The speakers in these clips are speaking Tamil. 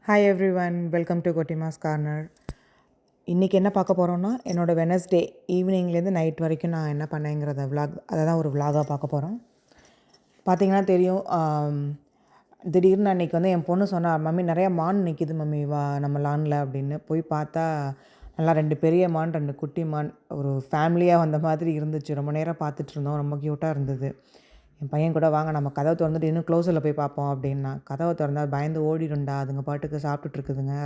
Hi everyone, welcome to Kottimas corner. இன்றைக்கி என்ன பார்க்க போகிறோன்னா, என்னோடய வெனஸ்டே ஈவினிங்லேருந்து நைட் வரைக்கும் நான் என்ன பண்ணேங்கிறத அதை தான் ஒரு விலாகாக பார்க்க போகிறோம். பார்த்திங்கன்னா தெரியும், திடீர்னு அன்றைக்கி வந்து என் பொண்ணு சொன்னா, மம்மி நிறையா மான் நிற்கிது மம்மி, வா நம்ம லானில் அப்படின்னு. போய் பார்த்தா நல்லா 2 பெரிய மான், 2 குட்டி மான், ஒரு ஃபேமிலியாக வந்த மாதிரி இருந்துச்சு. ரொம்ப நேரம் பார்த்துட்டு இருந்தோம், ரொம்ப க்யூட்டாக இருந்தது. என் பையன் கூட வாங்க நம்ம கதவை திறந்துட்டு இன்னும் க்ளோஸில் போய் பார்ப்போம் அப்படின்னா, கதவை திறந்தா பயந்து ஓடிடும்டா, அதுங்க பாட்டுக்கு சாப்பிட்டுட்ருக்குதுங்க,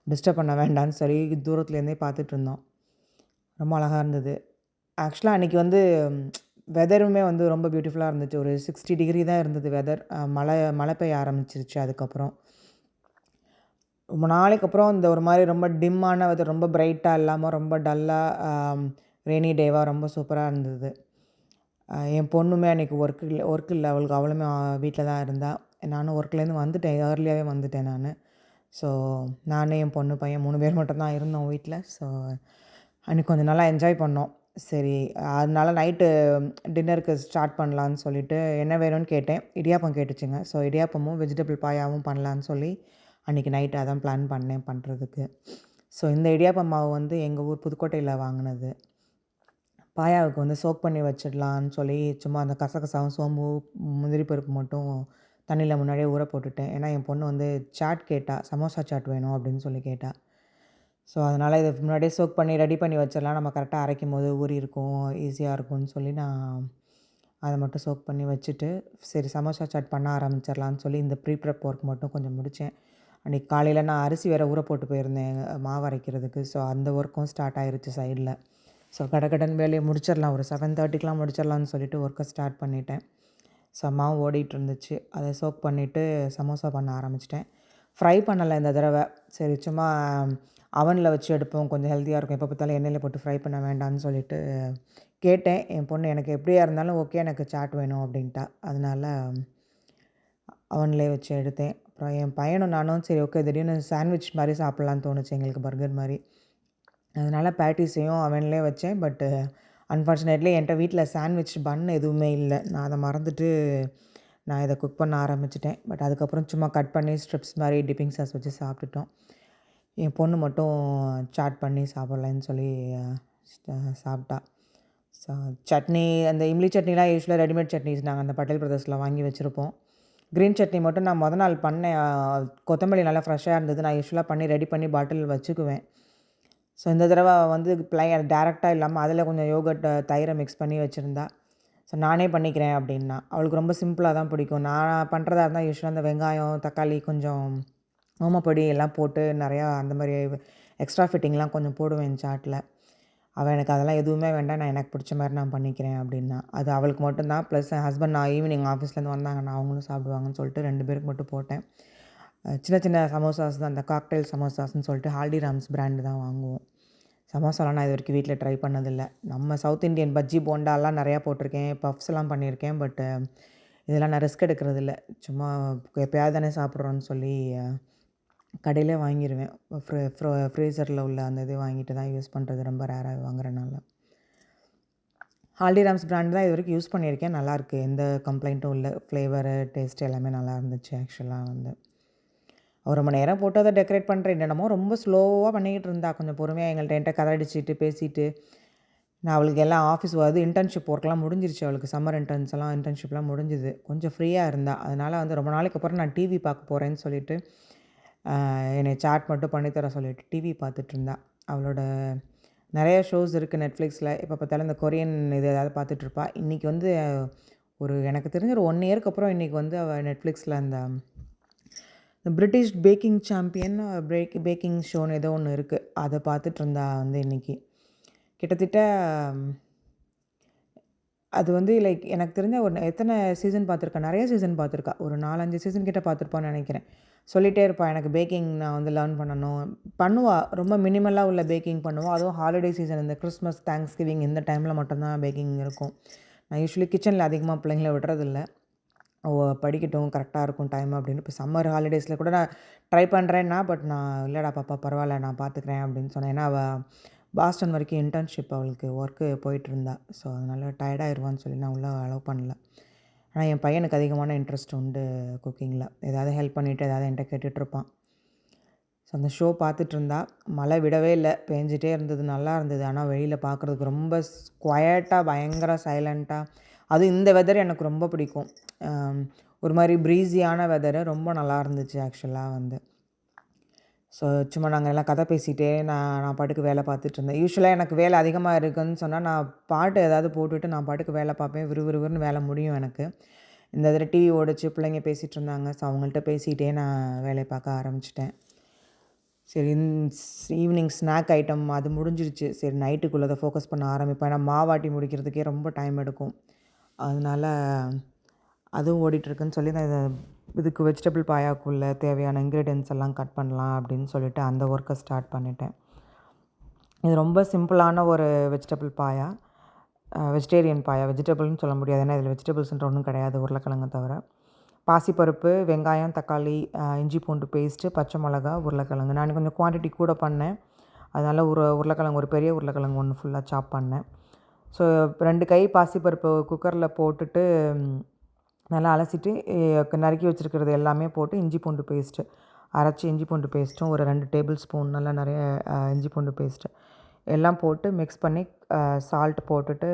டிஸ்டர்ப் பண்ண வேண்டான்னு சொல்லி தூரத்துலேருந்தே பார்த்துட்டு இருந்தோம். ரொம்ப அழகாக இருந்தது. ஆக்சுவலாக அன்றைக்கி வந்து வெதருமே வந்து ரொம்ப பியூட்டிஃபுல்லாக இருந்துச்சு. ஒரு 60 டிகிரி தான் இருந்தது வெதர். மழை பெய்ய ஆரம்பிச்சிருச்சு. அதுக்கப்புறம் ரொம்ப நாளைக்கு அப்புறம் இந்த ஒரு மாதிரி ரொம்ப டிம்மான வெதர், ரொம்ப பிரைட்டாக இல்லாமல் ரொம்ப டல்லாக ரெய்னி டேவாக ரொம்ப சூப்பராக இருந்தது. என் பொண்ணுமே அன்றைக்கி ஒர்க் இல்லை அவளுக்கு. அவளுமே வீட்டில் தான் இருந்தாள். நானும் ஒர்க்லேருந்து வந்துட்டேன், ஏர்லியாகவே வந்துட்டேன் நான். ஸோ நான் என் பொண்ணு பையன் 3 பேர் மட்டும் தான் இருந்தோம் வீட்டில். ஸோ அன்றைக்கி கொஞ்சம் நல்லா என்ஜாய் பண்ணோம். சரி, அதனால நைட்டு டின்னருக்கு ஸ்டார்ட் பண்ணலான்னு சொல்லிவிட்டு என்ன வேணும்னு கேட்டேன். இடியாப்பம் கேட்டுச்சுங்க. ஸோ இடியாப்பமும் வெஜிடபிள் பாயாவும் பண்ணலான்னு சொல்லி அன்றைக்கி நைட்டு அதான் பிளான் பண்ணேன் பண்ணுறதுக்கு. ஸோ இந்த இடியாப்பம் மாவு வந்து எங்கள் ஊர் புதுக்கோட்டையில் வாங்கினது. பாயாவுக்கு வந்து சோக் பண்ணி வச்சிடலான்னு சொல்லி சும்மா அந்த கசகசாவும் சோம்பு முந்திரி பருப்பு மட்டும் தண்ணியில் முன்னாடியே ஊற போட்டுட்டேன். ஏன்னா என் பொண்ணு வந்து சாட் கேட்டா, சமோசா சாட் வேணும் அப்படின்னு சொல்லி கேட்டா. ஸோ அதனால் இதை முன்னாடியே சோக் பண்ணி ரெடி பண்ணி வச்சிடலாம், நம்ம கரெக்டாக அரைக்கும் போது ஊறி இருக்கும், ஈஸியாக இருக்கும்னு சொல்லி நான் அதை மட்டும் சோக் பண்ணி வச்சுட்டு, சரி சமோசா சாட் பண்ண ஆரம்பிச்சிடலான்னு சொல்லி இந்த ப்ரீ ஒர்க் மட்டும் கொஞ்சம் முடித்தேன். அன்றைக்கி காலையில் நான் அரிசி வேறு ஊற போட்டு போயிருந்தேன் மாவு அரைக்கிறதுக்கு. ஸோ அந்த ஒர்க்கும் ஸ்டார்ட் ஆகிருச்சு சைடில். ஸோ கடகடன் வேலையை முடிச்சிடலாம், ஒரு 7:30க்கெலாம் முடிச்சிடலான்னு சொல்லிட்டு ஒர்க்கை ஸ்டார்ட் பண்ணிட்டேன். ஸோ மாவு ஓடிட்டு இருந்துச்சு, அதை சோக் பண்ணிவிட்டு சமோசா பண்ண ஆரம்பிச்சிட்டேன். ஃப்ரை பண்ணலை இந்த தடவை. சரி சும்மா அவனில் வச்சு எடுப்போம், கொஞ்சம் ஹெல்த்தியாக இருக்கும், எப்போ பார்த்தாலும் எண்ணெயில் போட்டு ஃப்ரை பண்ண வேண்டாம்னு சொல்லிட்டு கேட்டேன். என் பொண்ணு எனக்கு எப்படியா இருந்தாலும் ஓகே, எனக்கு சாட் வேணும் அப்படின்ட்டா. அதனால் அவன்லேயே வச்சு எடுத்தேன். அப்புறம் என் பையனும் நானும் சரி ஓகே, திடீர்னு சாண்ட்விச் மாதிரி சாப்பிட்லான்னு தோணுச்சு எங்களுக்கு, பர்கர் மாதிரி. அதனால் பேட்டிஸையும் அவன்லேயே வச்சேன். பட்டு அன்ஃபார்ச்சுனேட்லி என்கிட்ட வீட்டில் சாண்ட்விச் பன் எதுவுமே இல்லை. நான் அதை மறந்துட்டு நான் இதை குக் பண்ண ஆரம்பிச்சிட்டேன். பட் அதுக்கப்புறம் சும்மா கட் பண்ணி ஸ்ட்ரிப்ஸ் மாதிரி டிப்பிங் சாஸ் வச்சு சாப்பிட்டுட்டோம். என் பொண்ணு மட்டும் சாட் பண்ணி சாப்பிட்லன்னு சொல்லி சாப்பிட்டா. ஸோ சட்னி, அந்த இம்லி சட்னிலாம் யூஸ்வலாக ரெடிமேட் சட்னிஸ் நாங்கள் அந்த பட்டேல் பிரதர்ஸில் வாங்கி வச்சுருப்போம். க்ரீன் சட்னி மட்டும் நான் நாள் பண்ணேன். கொத்தமல்லி நல்லா ஃப்ரெஷ்ஷாக இருந்தது. நான் யூஸ்வலாக பண்ணி ரெடி பண்ணி பாட்டில் வச்சுக்குவேன். ஸோ இந்த தடவை வந்து டேரெக்டாக இல்லாமல் அதில் கொஞ்சம் யோகர்ட் தயிரை மிக்ஸ் பண்ணி வச்சுருந்தா. ஸோ நானே பண்ணிக்கிறேன் அப்படின்னா. அவளுக்கு ரொம்ப சிம்பிளாக தான் பிடிக்கும். நான் பண்ணுறதா இருந்தால் யூஸ்வலாக அந்த வெங்காயம், தக்காளி, கொஞ்சம் ஓமப்பொடி எல்லாம் போட்டு நிறையா அந்த மாதிரி எக்ஸ்ட்ரா ஃபிட்டிங்லாம் கொஞ்சம் போடுவேன் சாட்டில். அவள் எனக்கு அதெல்லாம் எதுவுமே வேண்டாம், நான் எனக்கு பிடிச்ச மாதிரி நான் பண்ணிக்கிறேன் அப்படின்னா. அது அவளுக்கு மட்டும்தான். ப்ளஸ் என் ஹஸ்பண்ட் நான் ஈவினிங் ஆஃபீஸ்லேருந்து வந்தாங்கன்னா அவங்களும் சாப்பிடுவாங்கன்னு சொல்லிட்டு 2 பேருக்கு மட்டும் போட்டேன். சின்ன சின்ன சமோசாஸ் தான், அந்த காக்டெயில் சமோசாஸ்ன்னு சொல்லிட்டு ஹால்டிராம்ஸ் பிராண்டு தான் வாங்குவோம். சமோசாலாம் நான் இது வரைக்கும் வீட்டில் ட்ரை பண்ணதில்லை. நம்ம சவுத் இண்டியன் பஜ்ஜி போண்டாலாம் நிறையா போட்டிருக்கேன், பஃப்ஸ்லாம் பண்ணியிருக்கேன். பட்டு இதெல்லாம் நான் ரிஸ்க் எடுக்கிறதில்ல. சும்மா எப்போயாவது தானே சாப்பிட்றோன்னு சொல்லி கடையிலே வாங்கிடுவேன். ஃப்ரீசரில் உள்ள அந்த இது வாங்கிட்டு தான் யூஸ் பண்ணுறது, ரொம்ப ரேராக வாங்குறனால. ஹால்டிராம்ஸ் பிராண்ட் தான் இது வரைக்கும் யூஸ் பண்ணியிருக்கேன், நல்லாயிருக்கு, எந்த கம்ப்ளைண்ட்டும் இல்லை. ஃப்ளேவரு, டேஸ்ட்டு எல்லாமே நல்லா இருந்துச்சு. ஆக்சுவலாக வந்து ஒரு மணி நேரம் போட்டு அதை டெக்கரேட் பண்ணுறேன். என்னென்னமோ ரொம்ப ஸ்லோவாக பண்ணிக்கிட்டு இருந்தா. கொஞ்சம் பொறுமையாக என்கிட்ட கதையடிச்சிட்டு பேசிட்டு. நான் அவளுக்கு எல்லாம் ஆஃபீஸ் வருது, இன்டர்ன்ஷிப் ஒர்க்லாம் முடிஞ்சிருச்சு அவளுக்கு. சம்மர் இன்டர்ன்ஷிப்லாம் முடிஞ்சுது. கொஞ்சம் ஃப்ரீயாக இருந்தா. அதனால் வந்து ரொம்ப நாளைக்கு அப்புறம் நான் டிவி பார்க்க போகிறேன்னு சொல்லிட்டு என்னை சாட் மட்டும் பண்ணித்தர சொல்லிவிட்டு டிவி பார்த்துட்ருந்தா. அவளோட நிறைய ஷோஸ் இருக்குது நெட்ஃப்ளிக்ஸில். எப்போ பார்த்தாலும் இந்த கொரியன் இது ஏதாவது பார்த்துட்ருப்பா. இன்றைக்கி வந்து எனக்கு தெரிஞ்ச ஒரு 1 இயருக்கு அப்புறம் இன்றைக்கி வந்து அவள் நெட்ஃப்ளிக்ஸில் அந்த பிரிட்டிஷ் பேக்கிங் சாம்பியன் பேக்கிங் ஷோன்னு ஏதோ ஒன்று இருக்குது, அதை பார்த்துட்ருந்தா வந்து இன்றைக்கி. கிட்டத்தட்ட அது வந்து லைக் எனக்கு தெரிஞ்ச ஒரு எத்தனை சீசன் பார்த்துருக்கா, நிறைய சீசன் பார்த்துருக்கா. ஒரு 4-5 சீசன் கிட்ட பார்த்துருப்பான்னு நினைக்கிறேன். சொல்லிகிட்டே இருப்பாள், எனக்கு பேக்கிங் நான் வந்து லேர்ன் பண்ணணும். பண்ணுவாள், ரொம்ப மினிமலாக உள்ள பேக்கிங் பண்ணுவாள். அதுவும் ஹாலிடே சீசன், இந்த கிறிஸ்மஸ், தேங்க்ஸ்கிவிங் இந்த டைமில் மட்டும்தான் பேக்கிங் இருக்கும். நான் யூஸ்வலி கிச்சனில் அதிகமாக பிள்ளைங்கள விடுறதில்ல. படிக்கட்டும், கரெக்டாக இருக்கும் டைம் அப்படின்னு. இப்போ சம்மர் ஹாலிடேஸில் கூட நான் ட்ரை பண்ணுறேன்னா, பட் நான் இல்லைடா பாப்பா பரவாயில்ல நான் பார்த்துக்கிறேன் அப்படின்னு சொன்னேன். ஏன்னா அவள் பாஸ்டன் வரைக்கும் இன்டர்ன்ஷிப் அவளுக்கு ஒர்க்கு போயிட்டுருந்தா. ஸோ அதனால் டயர்டாயிருவான்னு சொல்லி நான் உள்ளே அலோவ் பண்ணல. ஆனால் என் பையனுக்கு அதிகமான இன்ட்ரெஸ்ட் உண்டு குக்கிங்கில். ஏதாவது ஹெல்ப் பண்ணிவிட்டு ஏதாவது என்கிட்ட கேட்டுட்ருப்பான். அந்த ஷோ பார்த்துட்ருந்தா. மழை விடவே இல்ல. பேஞ்சிட்டே இருந்தது. நல்லா இருந்தது. ஆனா வெளியில பார்க்குறதுக்கு ரொம்ப குவயட்டா பயங்கர சைலண்ட்டா. அதுவும் இந்த வெதர் எனக்கு ரொம்ப பிடிக்கும். ஒரு மாரி ப்ரீஸியான வெதரு. ரொம்ப நல்லா இருந்துச்சு ஆக்சுவலா வந்து. ஸோ சும்மா நாங்கள் எல்லாம் கதை பேசிகிட்டே நான் பாட்டுக்கு வேலை பார்த்துட்ருந்தேன். யூசுவலாக எனக்கு வேலை அதிகமாக இருக்குதுன்னு சொன்னால் நான் பாட்டு ஏதாவது போட்டுவிட்டு நான் பாட்டுக்கு வேலை பார்ப்பேன். விறுவிறுன்னு வேலை முடியும் எனக்கு. இந்த இதில் டிவி ஓடிச்சு, பிள்ளைங்க பேசிகிட்டு இருந்தாங்க. ஸோ அவங்கள்ட்ட பேசிகிட்டே நான் வேலையை பார்க்க ஆரம்பிச்சிட்டேன். சரி ஈவினிங் ஸ்நாக் ஐட்டம் அது முடிஞ்சிருச்சு. சரி நைட்டுக்குள்ளதை ஃபோக்கஸ் பண்ண ஆரம்பிப்பேன். ஏன்னா மாவாட்டி முடிக்கிறதுக்கே ரொம்ப டைம் எடுக்கும். அதனால் அதுவும் ஓடிட்டுருக்குன்னு சொல்லி நான் இதுக்கு வெஜிடபிள் பாயாக்குள்ளே தேவையான இன்க்ரீடியன்ட்ஸ் எல்லாம் கட் பண்ணலாம் அப்படின்னு சொல்லிட்டு அந்த ஒர்க்கை ஸ்டார்ட் பண்ணிட்டேன். இது ரொம்ப சிம்பிளான ஒரு வெஜிடபிள் பாயா. வெஜிடேரியன் பாயா. வெஜிடபிள்னு சொல்ல முடியாது. ஏன்னா இதில் வெஜிடபிள்ஸ்ன்ற ஒன்றும் கிடையாது உருளைக்கிழங்க தவிர. பாசிப்பருப்பு, வெங்காயம், தக்காளி, இஞ்சி பூண்டு பேஸ்ட்டு, பச்சை மிளகா, உருளைக்கிழங்கு. நான் கொஞ்சம் குவான்டிட்டி கூட பண்ணேன். அதனால் உருளைக்கிழங்கு ஒரு பெரிய உருளைக்கிழங்கு ஒன்று ஃபுல்லாக சாப் பண்ணேன். ஸோ 2 கை பாசிப்பருப்பு குக்கரில் போட்டுட்டு நல்லா அலசிட்டு நறுக்கி வச்சுருக்கிறது எல்லாமே போட்டு இஞ்சி பூண்டு பேஸ்ட்டு அரைச்சி இஞ்சி பூண்டு பேஸ்ட்டும் ஒரு 2 டேபிள் ஸ்பூன் நல்லா நிறைய இஞ்சி பூண்டு பேஸ்ட்டு எல்லாம் போட்டு மிக்ஸ் பண்ணி சால்ட் போட்டுட்டு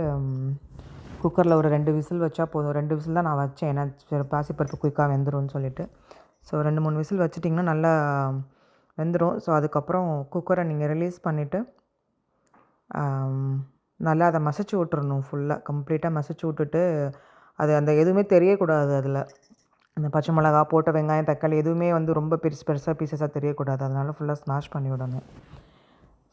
குக்கரில் ஒரு 2 விசில் வச்சா போதும். 2 விசில் தான் நான் வச்சேன். ஏன்னா பாசிப்பருப்பு குயிக்காக வெந்துரும்னு சொல்லிட்டு. ஸோ 2-3 விசில் வச்சிட்டிங்கன்னா நல்லா வெந்துடும். ஸோ அதுக்கப்புறம் குக்கரை நீங்கள் ரிலீஸ் பண்ணிவிட்டு நல்லா அதை மசிச்சு விட்டுறணும். ஃபுல்லாக கம்ப்ளீட்டாக மசிச்சு விட்டுட்டு அது அந்த எதுவுமே தெரியக்கூடாது அதில். அந்த பச்சை மிளகா போட்ட வெங்காயம், தக்காளி எதுவுமே வந்து ரொம்ப பெருசாக பீசஸாக தெரியக்கூடாது. அதனால் ஃபுல்லாக ஸ்மாஷ் பண்ணி விடணும்.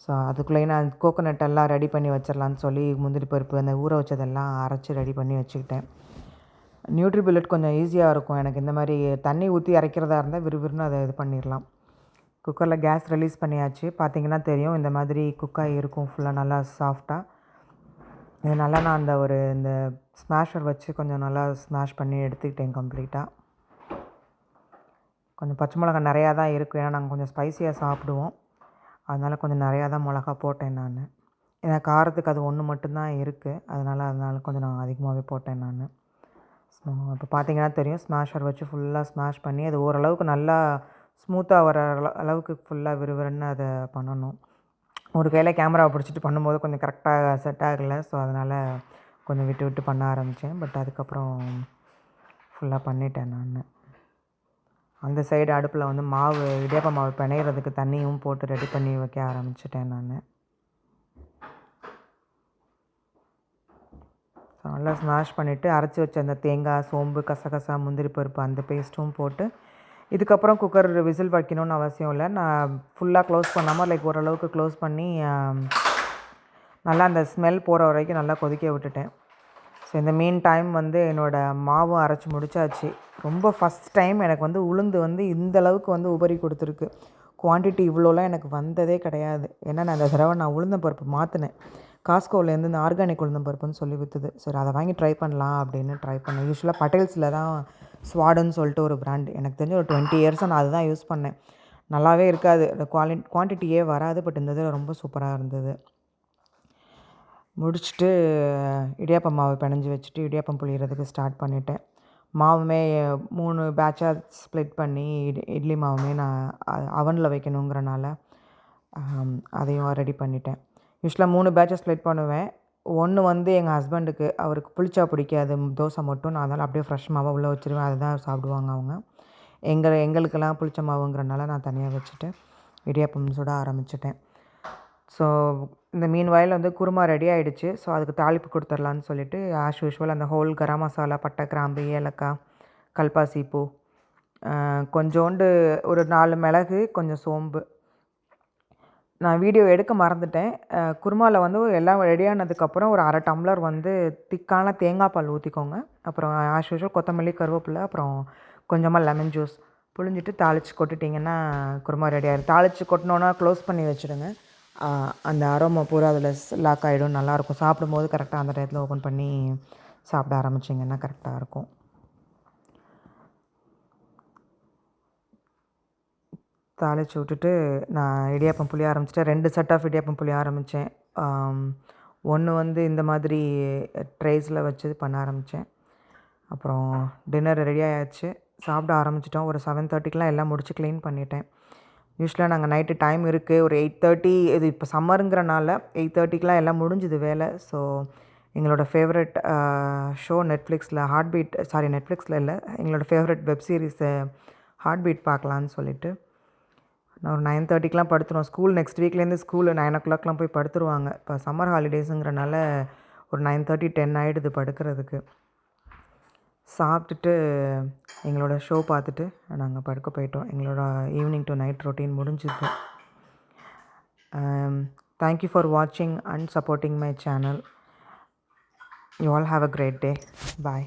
ஸோ அதுக்குள்ளேயே நான் கோகோனட் எல்லாம் ரெடி பண்ணி வச்சிடலான்னு சொல்லி முந்திரி பருப்பு அந்த ஊற வச்சதெல்லாம் அரைச்சி ரெடி பண்ணி வச்சுக்கிட்டேன். நியூட்ரிபில்லட் கொஞ்சம் ஈஸியாக இருக்கும் எனக்கு. இந்த மாதிரி தண்ணி ஊற்றி அரைக்கிறதா இருந்தால் விறுவிறுன்னு அதை இது பண்ணிடலாம். குக்கரில் கேஸ் ரிலீஸ் பண்ணியாச்சு. பார்த்திங்கன்னா தெரியும் இந்த மாதிரி குக்காகி இருக்கும் ஃபுல்லாக நல்லா சாஃப்டாக. இதனால் நான் இந்த ஸ்மாஷர் வச்சு கொஞ்சம் நல்லா ஸ்மாஷ் பண்ணி எடுத்துக்கிட்டேன் கம்ப்ளீட்டாக. கொஞ்சம் பச்சை மிளகா நிறையா தான் இருக்கும். ஏன்னா நாங்கள் கொஞ்சம் ஸ்பைஸியாக சாப்பிடுவோம். அதனால் கொஞ்சம் நிறையா தான் மிளகா போட்டேன் நான். ஏன்னா காரத்துக்கு அது ஒன்று மட்டும்தான் இருக்குது. அதனால் கொஞ்சம் நான் அதிகமாகவே போட்டேன் நான். ஸோ இப்போ பார்த்திங்கன்னா தெரியும் ஸ்மாஷர் வச்சு ஃபுல்லாக ஸ்மாஷ் பண்ணி அது ஓரளவுக்கு நல்லா ஸ்மூத்தாக வர அளவுக்கு ஃபுல்லாக விறுவிறுன்னு அதை பண்ணணும். ஒரு கையில் கேமராவை பிடிச்சிட்டு பண்ணும்போது கொஞ்சம் கரெக்டாக செட் ஆகலை. ஸோ அதனால் கொஞ்சம் விட்டு விட்டு பண்ண ஆரம்பித்தேன். பட் அதுக்கப்புறம் ஃபுல்லாக பண்ணிட்டேன் நான். அந்த சைடு அடுப்பில் வந்து இடியாப்ப மாவு பிணையிறதுக்கு தண்ணியும் போட்டு ரெடி பண்ணி வைக்க ஆரம்பிச்சிட்டேன் நான். ஸோ நல்லா ஸ்மாஷ் பண்ணிவிட்டு அரைச்சி வச்ச அந்த தேங்காய், சோம்பு, கசகசா, முந்திரி பருப்பு அந்த பேஸ்ட்டும் போட்டு இதுக்கப்புறம் குக்கர் விசில் வைக்கணும்னு அவசியம் இல்லை. நான் ஃபுல்லாக க்ளோஸ் பண்ணாமல் ஓரளவுக்கு க்ளோஸ் பண்ணி நல்லா அந்த ஸ்மெல் போகிற வரைக்கும் நல்லா கொதிக்க விட்டுட்டேன். ஸோ இந்த மீன் டைம் வந்து என்னோடய மாவும் அரைச்சி முடிச்சாச்சு. ரொம்ப ஃபஸ்ட் டைம் எனக்கு வந்து உளுந்து வந்து இந்தளவுக்கு வந்து உபரி கொடுத்துருக்கு. குவான்டிட்டி இவ்வளோலாம் எனக்கு வந்ததே கிடையாது. ஏன்னா நான் இந்த தடவை உளுந்தம் பருப்பு மாற்றினேன். காஸ்கோவிலேருந்து இந்த ஆர்கானிக் உளுந்தம் பருப்புன்னு சொல்லி விற்றுது. சரி அதை வாங்கி ட்ரை பண்ணலாம் அப்படின்னு ட்ரை பண்ணேன். யூஸ்வலாக பட்டேல்ஸில் தான் ஸ்வாடுன்னு சொல்லிட்டு ஒரு பிராண்ட். எனக்கு தெரிஞ்ச ஒரு 20 இயர்ஸாக நான் அதுதான் யூஸ் பண்ணேன். நல்லாவே இருக்காது. குவான்டிட்டியே வராது. பட் இந்த இதில் ரொம்ப சூப்பராக இருந்தது. முடிச்சுட்டு இடியாப்ப மாவு பிணைஞ்சி வச்சுட்டு இடியாப்பம் புளியறதுக்கு ஸ்டார்ட் பண்ணிட்டேன். மாவுமே 3 பேட்சாக ஸ்ப்ளிட் பண்ணி இட்லி மாவுமே நான் அவனில் வைக்கணுங்கிறனால அதையும் ரெடி பண்ணிட்டேன். யூஸ்வலாக 3 பேட்சை ஸ்ப்ளிட் பண்ணுவேன். 1 வந்து எங்கள் ஹஸ்பண்டுக்கு அவருக்கு புளிச்சா பிடிக்காது தோசை மட்டும். நான் அதனால் அப்படியே ஃப்ரெஷ் மாவை உள்ளே வச்சுருவேன். அதுதான் சாப்பிடுவாங்க அவங்க. எங்களுக்கெல்லாம் புளிச்ச மாவுங்கிறனால நான் தனியாக வச்சுட்டு இடியாப்பம் சுட ஆரம்பிச்சிட்டேன். ஸோ இந்த மீன் வாயில் வந்து குருமா ரெடி ஆகிடுச்சு. ஸோ அதுக்கு தாளிப்பு கொடுத்துர்லான்னு சொல்லிவிட்டு ஆஸ் யூஷுவல் அந்த ஹோல் கரம் மசாலா, பட்டை, கிராம்பு, ஏலக்காய், கல்பாசி பூ, கொஞ்சோண்டு ஒரு 4 மிளகு, கொஞ்சம் சோம்பு. நான் வீடியோ எடுக்க மறந்துட்டேன். குருமாவில் வந்து எல்லாம் ரெடியானதுக்கப்புறம் ஒரு 1/2 டம்ளர் வந்து திக்கான தேங்காய் பால் ஊற்றிக்கோங்க. அப்புறம் ஆஸ் யூஷுவல் கொத்தமல்லி, கருவேப்பிலை, அப்புறம் கொஞ்சமாக லெமன் ஜூஸ் புழிஞ்சிட்டு தாளித்து கொட்டிட்டிங்கன்னா குருமா ரெடி ஆகிடும். தாளித்து கொட்டினோன்னா க்ளோஸ் பண்ணி வச்சுடுங்க. அந்த அரோமா பூரா அதில் லாக் ஆகிடும். நல்லாயிருக்கும். சாப்பிடும்போது கரெக்டாக அந்த டயத்தில் ஓப்பன் பண்ணி சாப்பிட ஆரம்பிச்சிங்கன்னா கரெக்டாக இருக்கும். தாளித்து விட்டுட்டு நான் இடியாப்பம் புளிய ஆரம்பிச்சிட்டேன். 2 செட் ஆஃப் இடியாப்பம் புளிய ஆரம்பித்தேன். 1 வந்து இந்த மாதிரி ட்ரேஸில் வச்சு பண்ண ஆரம்பித்தேன். அப்புறம் டின்னர் ரெடி ஆயாச்சு. சாப்பிட ஆரம்பிச்சிட்டோம். ஒரு 7:30க்கெலாம் எல்லாம் முடிச்சு க்ளீன் பண்ணிட்டேன். யூஸ்வலாக நாங்கள் நைட்டு டைம் இருக்குது ஒரு 8:30. இது இப்போ சம்மருங்கிறனால 8:30க்கெலாம் எல்லாம் முடிஞ்சுது வேலை. ஸோ எங்களோட ஃபேவரட் ஷோ நெட்ஃப்ளிக்ஸில் நெட்ஃப்ளிக்ஸில் இல்லை, எங்களோட favourite web series Heart Beat பார்க்கலான்னு சொல்லிட்டு நான் ஒரு 9:30க்கெலாம் படுத்துருவோம். ஸ்கூல் நெக்ஸ்ட் வீக்லேருந்து ஸ்கூலு 9 o'clockலாம் போய் படுத்துருவாங்க. இப்போ சம்மர் ஹாலிடேஸுங்கிறனால ஒரு 9:30 10 ஆகிடுது படுக்கிறதுக்கு. சாப்பிட்டுட்டு எங்களோட ஷோ பார்த்துட்டு நாங்கள் படுக்க போயிட்டோம். எங்களோட ஈவினிங் டு நைட் ரொட்டீன் முடிஞ்சுது. தேங்க்யூ ஃபார் வாட்சிங் and supporting my channel. You all have a great day. Bye.